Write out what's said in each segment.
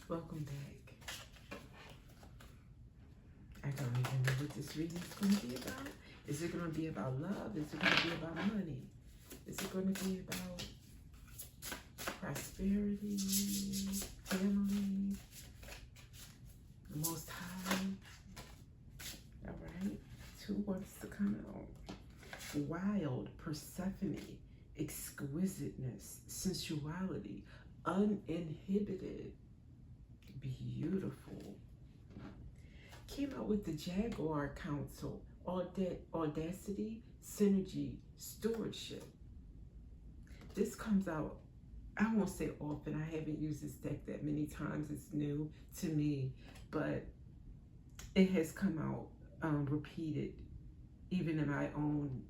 Welcome back. I don't even know what this reading is going to be about. Is it going to be about love? Is it going to be about money? Is it going to be about prosperity, family, the Most High? All right. Who wants to come out? Wild, Persephone, exquisiteness, sensuality, uninhibited, beautiful. Came out with the Jaguar Council, audacity, synergy, stewardship. This comes out, I won't say often, I haven't used this deck that many times, it's new to me, but it has come out repeated, even in my own,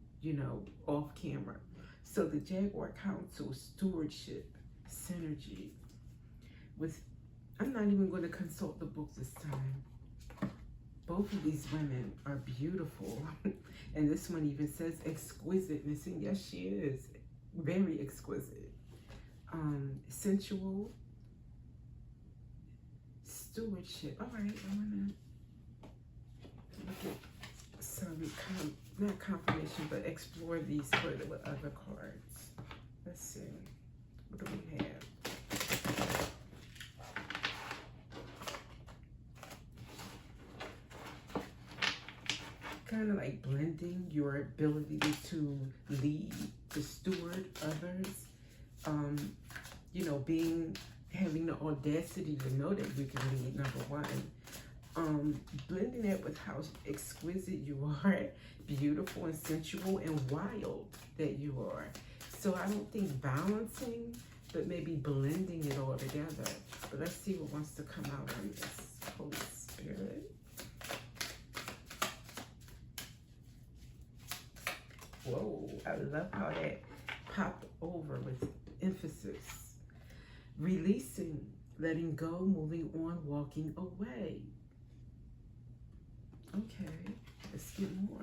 off camera. So the Jaguar Council, stewardship, synergy. I'm not even going to consult the book this time. Both of these women are beautiful. And this one even says exquisiteness. And yes, she is very exquisite. Sensual, stewardship. All right, I want to look at some, not confirmation, but explore these further with other cards. Let's see. What do we have? Kind of like blending your ability to lead, to steward others. Having the audacity to know that you can lead, number one. Blending that with how exquisite you are, beautiful and sensual and wild that you are. So I don't think balancing, but maybe blending it all together. But let's see what wants to come out on this. Holy Spirit. Whoa, I love how that popped over with emphasis. Releasing, letting go, moving on, walking away. Okay, let's get more.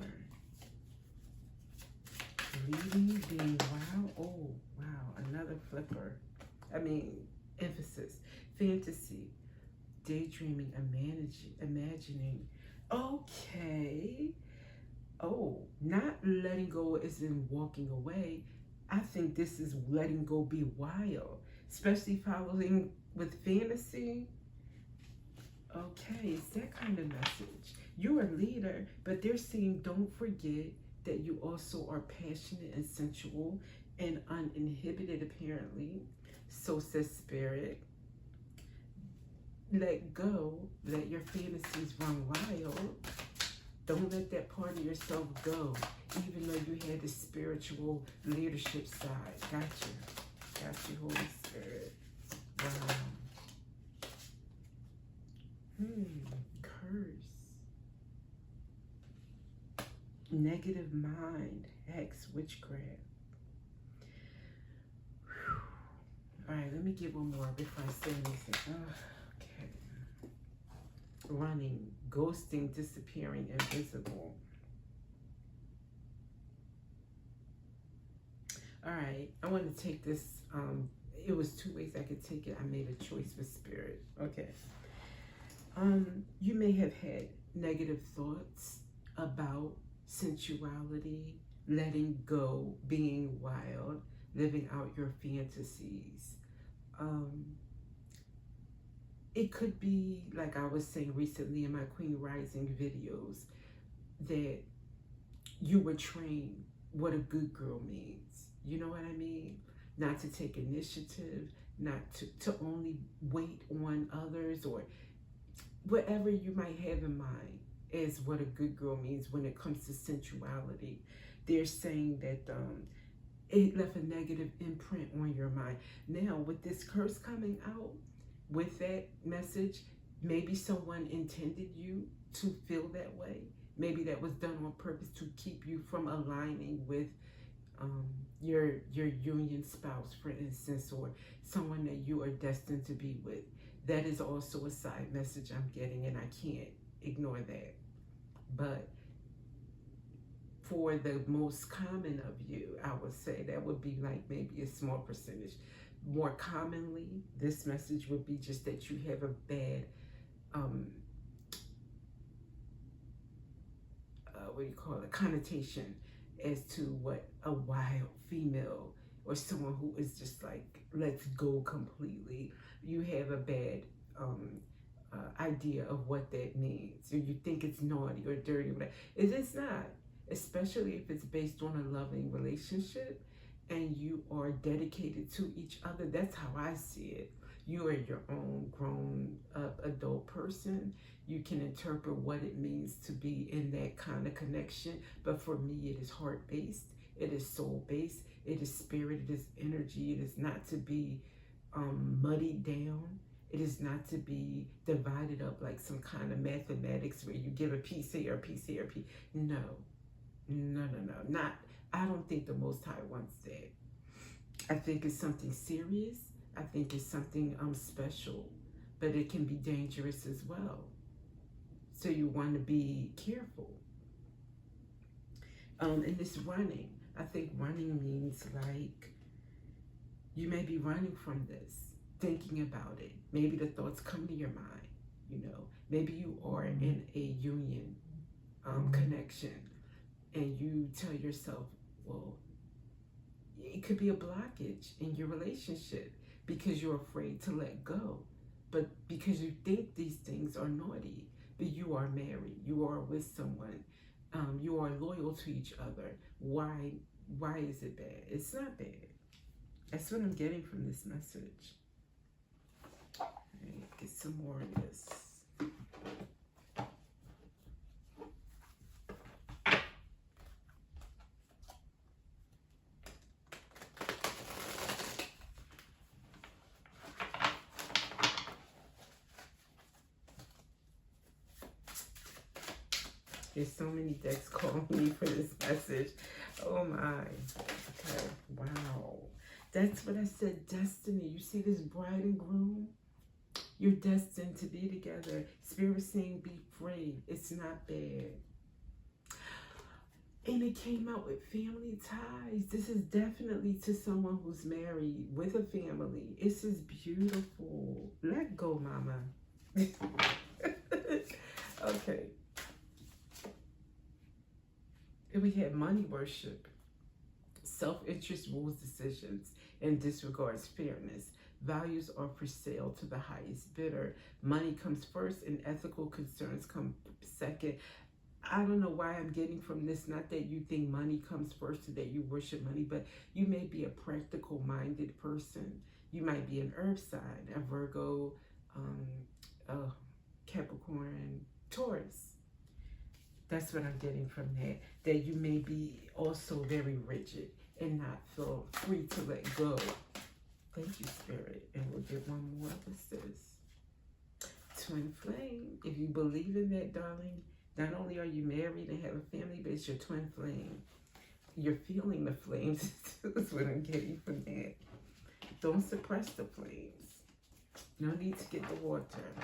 Leading, being wild. Oh, wow, another flipper. Emphasis. Fantasy, daydreaming, imagining. Okay. Oh, not letting go is in walking away. I think this is letting go be wild, especially following with fantasy. Okay, it's that kind of message. You're a leader, but they're saying don't forget that you also are passionate and sensual and uninhibited, apparently. So says Spirit. Let go, let your fantasies run wild. Don't let that part of yourself go, even though you had the spiritual leadership side. Got you, Holy Spirit. Wow. Curse. Negative mind, hex, witchcraft. Whew. All right, let me get one more before I say anything. Okay. Running, ghosting, disappearing, invisible. All right, I want to take this. It was two ways I could take it. I made a choice with Spirit. Okay. You may have had negative thoughts about sensuality, letting go, being wild, living out your fantasies. It could be, like I was saying recently in my Queen Rising videos, that you were trained what a good girl means. You know what I mean? Not to take initiative, not to only wait on others, or whatever you might have in mind as what a good girl means when it comes to sensuality. They're saying that it left a negative imprint on your mind. Now, with this curse coming out, with that message, maybe someone intended you to feel that way. Maybe that was done on purpose to keep you from aligning with your union spouse, for instance, or someone that you are destined to be with. That is also a side message I'm getting, and I can't ignore that. But for the most common of you, I would say that would be like maybe a small percentage. more commonly, this message would be just that you have a bad, what do you call it, connotation as to what a wild female or someone who is just like, let's go completely. You have a bad idea of what that means, or you think it's naughty or dirty. But it is not, especially if it's based on a loving relationship and you are dedicated to each other. That's how I see it. You are your own grown up adult person. You can interpret what it means to be in that kind of connection. But for me, it is heart based, it is soul based, it is spirit, it is energy. It is not to be muddied down. It is not to be divided up like some kind of mathematics where you give a piece here, a piece here, a piece. No, no, no, no. Not. I don't think the Most High wants that. I think it's something serious. I think it's something special, but it can be dangerous as well. So you want to be careful. And this running, I think running means like you may be running from this, thinking about it. Maybe the thoughts come to your mind, you know. Maybe you are in a union connection and you tell yourself, well, it could be a blockage in your relationship because you're afraid to let go. But because you think these things are naughty, but you are married, you are with someone, you are loyal to each other. Why is it bad? It's not bad. That's what I'm getting from this message. Right, get some more of this. There's so many decks calling me for this message. Oh my. Okay. Wow. That's what I said, destiny. You see this bride and groom? You're destined to be together. Spirit saying be free. It's not bad. And it came out with family ties. This is definitely to someone who's married with a family. This is beautiful. Let go, mama. Okay. And we had money worship. Self-interest rules decisions and disregards fairness. Values are for sale to the highest bidder. Money comes first and ethical concerns come second. I don't know why I'm getting from this, not that you think money comes first or that you worship money, but you may be a practical-minded person. You might be an earth sign, a Virgo, Capricorn, Taurus. That's what I'm getting from that. That you may be also very rigid and not feel free to let go. Thank you, Spirit. And we'll get one more. What's this? Twin flame. If you believe in that, darling, not only are you married and have a family, but it's your twin flame. You're feeling the flames. That's what I'm getting from that. Don't suppress the flames. No need to get the water.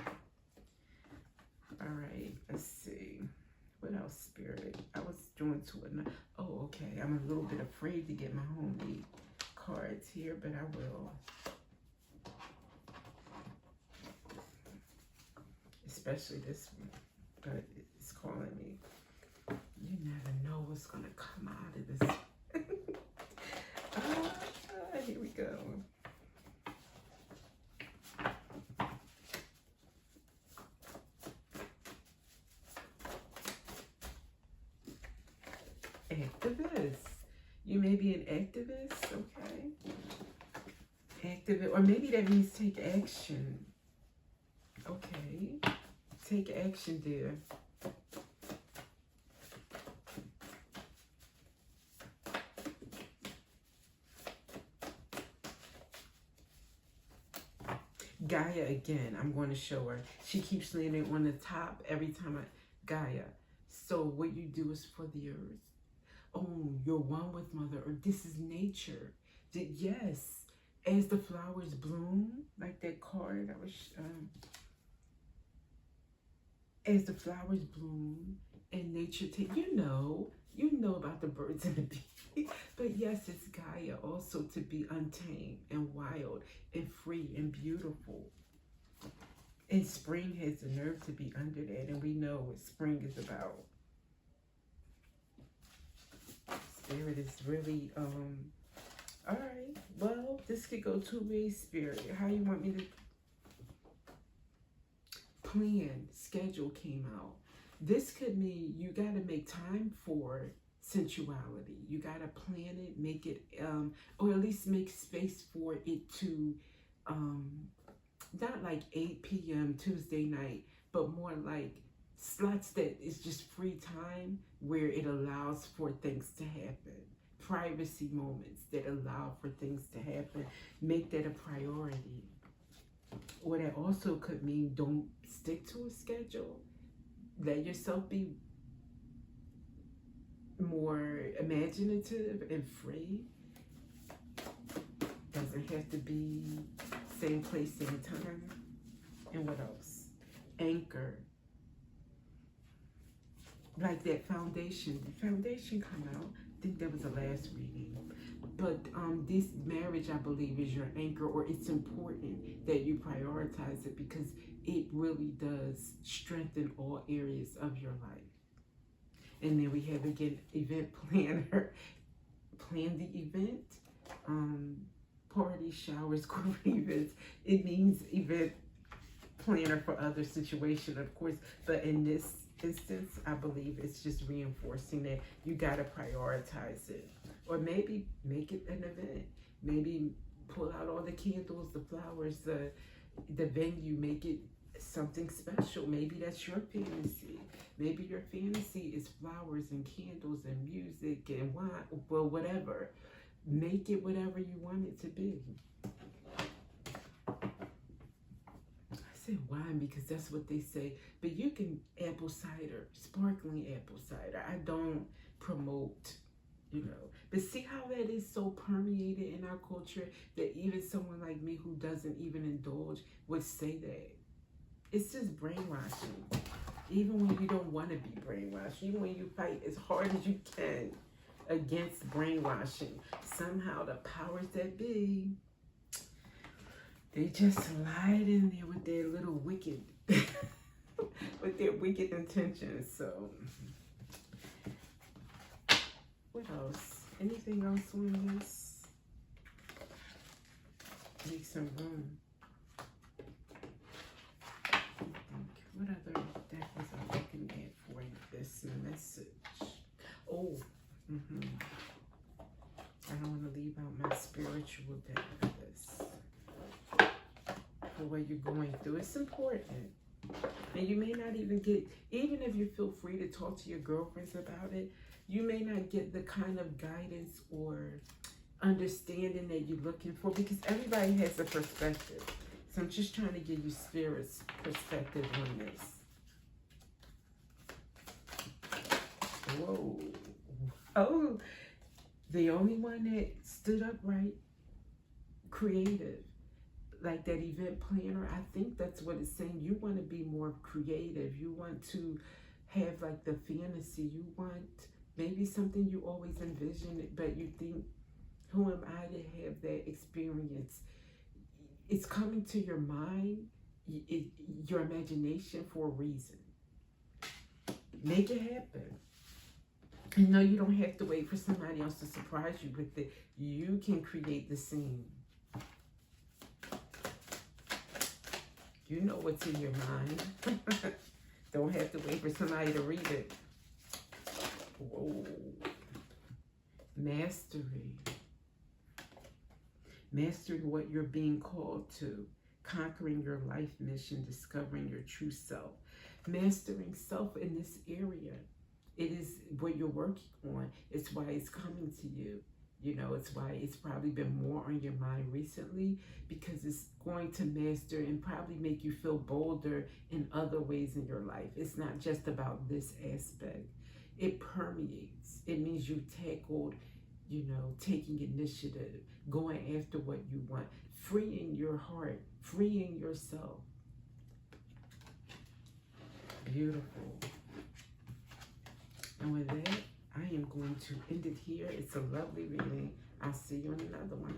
All right, let's see. What else, Spirit? I was doing to another. Oh, okay. I'm a little bit afraid to get my homemade cards here, but I will. Especially this one. But it's calling me. You never know what's going to come out of this. Here we go. Activist. You may be an activist, okay? Activist, or maybe that means take action. Okay. Take action, dear. Gaia again. I'm going to show her. She keeps landing on the top every time Gaia. So what you do is for the earth. Oh, you're one with Mother Earth. This is nature. Yes, as the flowers bloom, like that card I was. As the flowers bloom and nature you know about the birds and the bees. But yes, it's Gaia also to be untamed and wild and free and beautiful. And spring has the nerve to be under that, and we know what spring is about. Spirit is really all right. Well, this could go two ways, Spirit. How you want me to plan? Schedule came out. This could mean you got to make time for sensuality. You got to plan it, make it, or at least make space for it to, not like 8 p.m. Tuesday night, but more like slots that is just free time where it allows for things to happen. Privacy moments that allow for things to happen. Make that a priority. Or that also could mean don't stick to a schedule. Let yourself be more imaginative and free. Doesn't have to be same place, same time. And what else? Anchor. Like that foundation. The foundation come out. I think that was the last reading. But this marriage, I believe, is your anchor, or it's important that you prioritize it because it really does strengthen all areas of your life. And then we have, again, event planner. Plan the event. Party, showers, corporate events. It means event planner for other situation, of course. But in this instance, I believe it's just reinforcing that you got to prioritize it. Or maybe make it an event. Maybe pull out all the candles, the flowers, the venue, make it something special. Maybe that's your fantasy. Maybe your fantasy is flowers and candles and music and wine, well, whatever. Make it whatever you want it to be. I said wine because that's what they say. But you can apple cider, sparkling apple cider. I don't promote, But see how that is so permeated in our culture that even someone like me who doesn't even indulge would say that. It's just brainwashing. Even when you don't want to be brainwashed, even when you fight as hard as you can against brainwashing, somehow the powers that be, they just slide in there with their little wicked, with their wicked intentions. So, what else? Anything else on this? Make some room. What other deck was I looking at for this message? Oh, I don't want to leave out my spiritual deck for this. For what you're going through. It's important. And you may not even get, even if you feel free to talk to your girlfriends about it, you may not get the kind of guidance or understanding that you're looking for because everybody has a perspective. So I'm just trying to give you Spirit's perspective on this. Whoa. Oh, the only one that stood upright, creative, like that event planner. I think that's what it's saying. You want to be more creative. You want to have like the fantasy. You want maybe something you always envisioned, but you think, who am I to have that experience? It's coming to your mind, your imagination for a reason. Make it happen. You don't have to wait for somebody else to surprise you with it. You can create the scene. You know what's in your mind. Don't have to wait for somebody to read it. Whoa. Mastery. Mastering what you're being called to. Conquering your life mission. Discovering your true self. Mastering self in this area. It is what you're working on. It's why it's coming to you. It's why it's probably been more on your mind recently because it's going to master and probably make you feel bolder in other ways in your life. It's not just about this aspect. It permeates. It means you tackled, taking initiative, going after what you want, freeing your heart, freeing yourself. Beautiful. And with that, I am going to end it here. It's a lovely reading. I'll see you in another one.